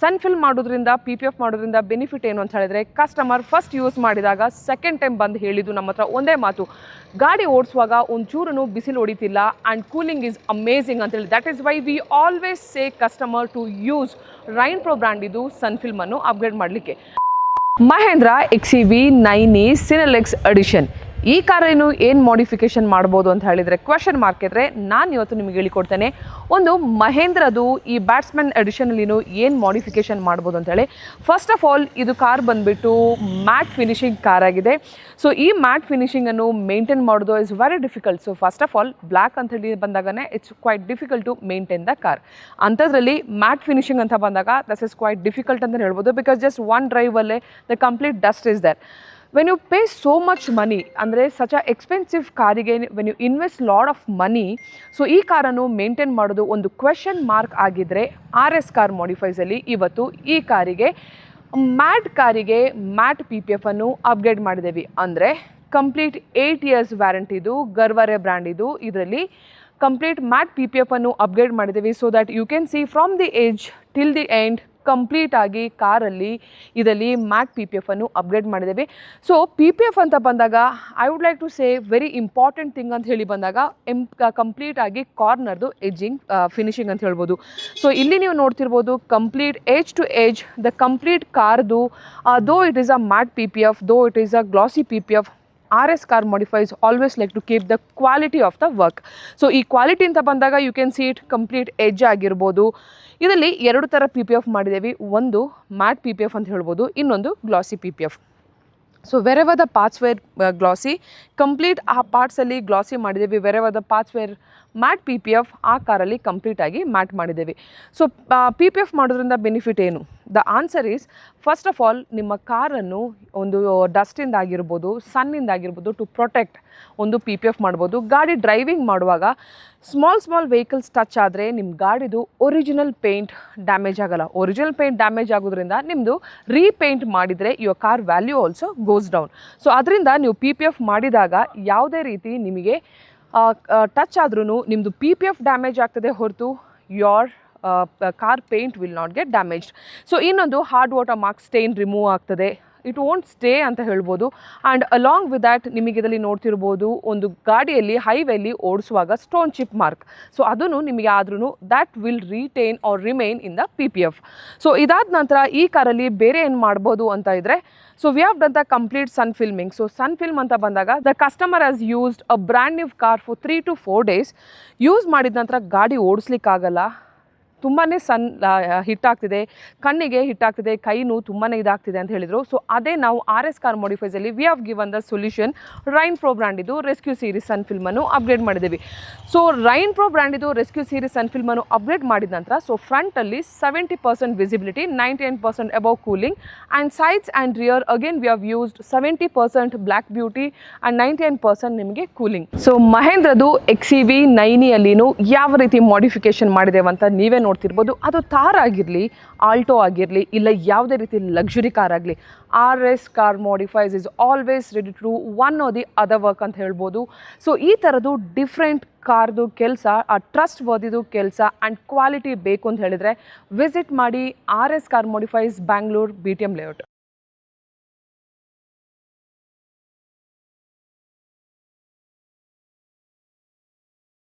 ಸನ್ fill ಮಾಡೋದ್ರಿಂದ PPF ಮಾಡೋದ್ರಿಂದ benefit ಏನು ಅಂತ ಹೇಳಿದ್ರೆ, ಕಸ್ಟಮರ್ ಫಸ್ಟ್ ಯೂಸ್ ಮಾಡಿದಾಗ ಸೆಕೆಂಡ್ ಟೈಮ್ ಬಂದು ಹೇಳಿದ್ದು ನಮ್ಮ ಹತ್ರ ಒಂದೇ ಮಾತು, ಗಾಡಿ ಓಡಿಸುವಾಗ ಒಂಚೂರು ಬಿಸಿಲು ಹೊಡಿತಿಲ್ಲ ಆ್ಯಂಡ್ ಕೂಲಿಂಗ್ ಈಸ್ ಅಮೇಝಿಂಗ್ ಅಂತೇಳಿ. That is why we always say customer to use Rain Pro brand ಇದು ಸನ್ ಫಿಲ್ಮನ್ನು ಅಪ್ಗ್ರೇಡ್ ಮಾಡಲಿಕ್ಕೆ. Mahindra XEV 9e Cineluxe edition. ಈ ಕಾರೇನು ಏನು ಮಾಡಿಫಿಕೇಷನ್ ಮಾಡ್ಬೋದು ಅಂತ ಹೇಳಿದರೆ ಕ್ವೆಶನ್ ಮಾರ್ಕ್ ಇದ್ದರೆ ನಾನು ಇವತ್ತು ನಿಮಗೆ ಹೇಳಿಕೊಡ್ತೇನೆ. ಒಂದು ಮಹೇಂದ್ರದು ಈ ಬ್ಯಾಟ್ಸ್ಮನ್ ಎಡಿಷನಲ್ಲಿನೂ ಏನು ಮಾಡಿಫಿಕೇಷನ್ ಮಾಡ್ಬೋದು ಅಂತೇಳಿ. ಫಸ್ಟ್ ಆಫ್ ಆಲ್ ಇದು ಕಾರ್ ಬಂದುಬಿಟ್ಟು ಮ್ಯಾಟ್ ಫಿನಿಷಿಂಗ್ ಕಾರ್ ಆಗಿದೆ. ಸೊ ಈ ಮ್ಯಾಟ್ ಫಿನಿಷಿಂಗನ್ನು ಮೇಂಟೈನ್ ಮಾಡೋದು is very difficult. So first of all black ಅಂತ ಹೇಳಿ ಬಂದಾಗನೇ it's quite difficult to maintain the car. ಅಂಥದ್ರಲ್ಲಿ ಮ್ಯಾಟ್ ಫಿನಿಷಿಂಗ್ ಅಂತ ಬಂದಾಗ ದಟ್ ಇಸ್ ಕ್ವೈಟ್ ಡಿಫಿಕಲ್ಟ್ ಅಂತ ಹೇಳ್ಬೋದು. ಬಿಕಾಸ್ ಜಸ್ಟ್ ಒನ್ ಡ್ರೈವಲ್ಲೇ the complete dust is there. When you pay so much money, ಅಂದರೆ ಸಚ್ ಅ ಎಕ್ಸ್ಪೆನ್ಸಿವ್ ಕಾರಿಗೆ when you invest lot of money, so ಈ ಕಾರನ್ನು ಮೇಂಟೈನ್ ಮಾಡೋದು ಒಂದು ಕ್ವೆಶನ್ ಮಾರ್ಕ್ ಆಗಿದ್ದರೆ RS ಕಾರ್ ಮಾಡಿಫೈಸಲ್ಲಿ ಇವತ್ತು ಈ ಕಾರಿಗೆ ಮ್ಯಾಟ್ PPF ಅನ್ನು ಅಪ್ಗ್ರೇಡ್ ಮಾಡಿದ್ದೇವೆ. ಅಂದರೆ ಕಂಪ್ಲೀಟ್ 8 years ವ್ಯಾರಂಟಿದು ಗರ್ವರೆ ಬ್ರ್ಯಾಂಡ್ ಇದು. ಇದರಲ್ಲಿ ಕಂಪ್ಲೀಟ್ ಮ್ಯಾಟ್ PPF ಅನ್ನು ಅಪ್ಗ್ರೇಡ್ ಮಾಡಿದ್ದೇವೆ. So that you can see from the edge till the end complete ಆಗಿ ಕಾರಲ್ಲಿ ಇದರಲ್ಲಿ ಮ್ಯಾಟ್ PPF ಅನ್ನು ಅಪ್ಗ್ರೇಡ್ ಮಾಡಿದ್ದೇವೆ. ಸೊ PPF ಅಂತ ಬಂದಾಗ I would like to say very important thing ಅಂತ ಹೇಳಿ ಬಂದಾಗ ಕಂಪ್ಲೀಟ್ ಆಗಿ ಕಾರ್ನರ್ದು ಎಡ್ಜಿಂಗ್ ಫಿನಿಶಿಂಗ್ ಅಂತ ಹೇಳ್ಬೋದು. ಸೊ ಇಲ್ಲಿ ನೀವು ನೋಡ್ತಿರ್ಬೋದು complete edge to edge the complete ಕಾರ್ದು though it is a matte PPF, though it is a glossy PPF, RS car modifies always like to keep the quality of the work. So ಈ quality ಅಂತ ಬಂದಾಗ you can see it complete edge ಆಗಿರ್ಬೋದು. ಇದರಲ್ಲಿ 2 ಥರ PPF ಮಾಡಿದ್ದೇವೆ. ಒಂದು mat PPF ಅಂತ ಹೇಳ್ಬೋದು, ಇನ್ನೊಂದು glossy PPF. So wherever the parts were glossy, complete ಆ ಪಾರ್ಟ್ಸಲ್ಲಿ ಗ್ಲಾಸಿ ಮಾಡಿದ್ದೇವೆ. Wherever the parts were matte PPF ಆ ಕಾರಲ್ಲಿ ಕಂಪ್ಲೀಟಾಗಿ ಮ್ಯಾಟ್ ಮಾಡಿದ್ದೇವೆ. ಸೊ PPF ಮಾಡೋದ್ರಿಂದ ಬೆನಿಫಿಟ್ ಏನು? The answer is first of all ನಿಮ್ಮ ಕಾರನ್ನು ಒಂದು ಡಸ್ಟಿಂದ ಆಗಿರ್ಬೋದು, ಸನ್ನಿಂದ ಆಗಿರ್ಬೋದು ಟು ಪ್ರೊಟೆಕ್ಟ್ ಒಂದು PPF ಮಾಡ್ಬೋದು. ಗಾಡಿ ಡ್ರೈವಿಂಗ್ ಮಾಡುವಾಗ ಸ್ಮಾಲ್ ವೆಹಿಕಲ್ಸ್ ಟಚ್ ಆದರೆ ನಿಮ್ಮ ಗಾಡಿದು ಒರಿಜಿನಲ್ ಪೇಂಟ್ ಡ್ಯಾಮೇಜ್ ಆಗೋಲ್ಲ. ಒರಿಜಿನಲ್ ಪೇಂಟ್ ಡ್ಯಾಮೇಜ್ ಆಗೋದ್ರಿಂದ ನಿಮ್ಮದು ರೀಪೇಂಟ್ ಮಾಡಿದರೆ your car value also goes down. So ಅದರಿಂದ ನೀವು PPF ಮಾಡಿದಾಗ ಯಾವುದೇ ರೀತಿ ನಿಮಗೆ ಟಚ್ ಆದ್ರೂ ನಿಮ್ಮದು PPF ಡ್ಯಾಮೇಜ್ ಆಗ್ತದೆ ಹೊರತು your car paint will not get damaged. So ಇನ್ನೊಂದು hard water mark stain remove ಆಗ್ತದೆ, ಇಟ್ ವೋಂಟ್ ಸ್ಟೇ ಅಂತ ಹೇಳ್ಬೋದು. ಆ್ಯಂಡ್ ಅಲಾಂಗ್ ವಿತ್ ದ್ಯಾಟ್ ನಿಮಗೆ ಇದರಲ್ಲಿ ನೋಡ್ತಿರ್ಬೋದು ಒಂದು ಗಾಡಿಯಲ್ಲಿ ಹೈವೇಲಿ ಓಡಿಸುವಾಗ ಸ್ಟೋನ್ ಚಿಪ್ ಮಾರ್ಕ್. ಸೊ ಅದನ್ನು ನಿಮಗೆ ಆದ್ರೂ that will retain or remain in the PPF. So ಇದಾದ ನಂತರ ಈ ಕಾರಲ್ಲಿ ಬೇರೆ ಏನು ಮಾಡ್ಬೋದು ಅಂತ ಇದ್ದರೆ, so we have done the complete sun filming. So sun film ಅಂತ ಬಂದಾಗ the customer has used a brand new car for 3 to 4 days. Use ಮಾಡಿದ ನಂತರ ಗಾಡಿ ಓಡಿಸ್ಲಿಕ್ಕಾಗಲ್ಲ, ತುಂಬಾ ಹಿಟ್ಟಾಗ್ತಿದೆ, ಕಣ್ಣಿಗೆ ಹಿಟ್ಟಾಗ್ತಿದೆ, ಕೈನೂ ತುಂಬಾ ಇದಾಗ್ತಿದೆ ಅಂತ ಹೇಳಿದರು. ಸೊ ಅದೇ ನಾವು RS ಕಾರ್ ಮಾಡಿಫೈಸಲ್ಲಿ we have given the solution. Rain Pro brand ಇದು ರೆಸ್ಕ್ಯೂ ಸೀರೀಸ್ ಸನ್ ಫಿಲ್ಮನ್ನು ಅಪ್ಗ್ರೇಡ್ ಮಾಡಿದ್ದೀವಿ. ಸೊ ರೈನ್ ಪ್ರೋ ಬ್ರ್ಯಾಂಡ್ ಇದು ರೆಸ್ಕ್ಯೂ ಸೀರೀಸ್ ಸನ್ ಫಿಲ್ಮನ್ನು ಅಪ್ಗ್ರೇಡ್ ಮಾಡಿದ ನಂತರ ಸೊ ಫ್ರಂಟಲ್ಲಿ 70% visibility, 99% above cooling and sides and rear again we have used 70% black beauty and 99% ನಿಮಗೆ cooling. So ಮಹೇಂದ್ರದು XEV 9eಯಲ್ಲಿನೂ ಯಾವ ರೀತಿ ಮಾಡಿಫಿಕೇಷನ್ ಮಾಡಿದ್ದೇವೆ ಅಂತ ನೀವೇ ನೋಡ್ತಿರ್ಬೋದು. ಅದು ಥಾರ್ ಆಗಿರಲಿ, ಆಲ್ಟೋ ಆಗಿರಲಿ, ಇಲ್ಲ ಯಾವುದೇ ರೀತಿ ಲಕ್ಸುರಿ ಕಾರ್ ಆಗಲಿ, RS car modifies is always ready to one or the other work ಅಂತ ಹೇಳ್ಬೋದು. ಸೊ ಈ ಥರದ್ದು ಡಿಫ್ರೆಂಟ್ ಕಾರ್ದು ಕೆಲಸ, ಆ ಟ್ರಸ್ಟ್ ವರ್ದಿದು ಕೆಲಸ ಆ್ಯಂಡ್ ಕ್ವಾಲಿಟಿ ಬೇಕು ಅಂತ ಹೇಳಿದರೆ ವಿಸಿಟ್ ಮಾಡಿ RS car modifies Bangalore BTM layout.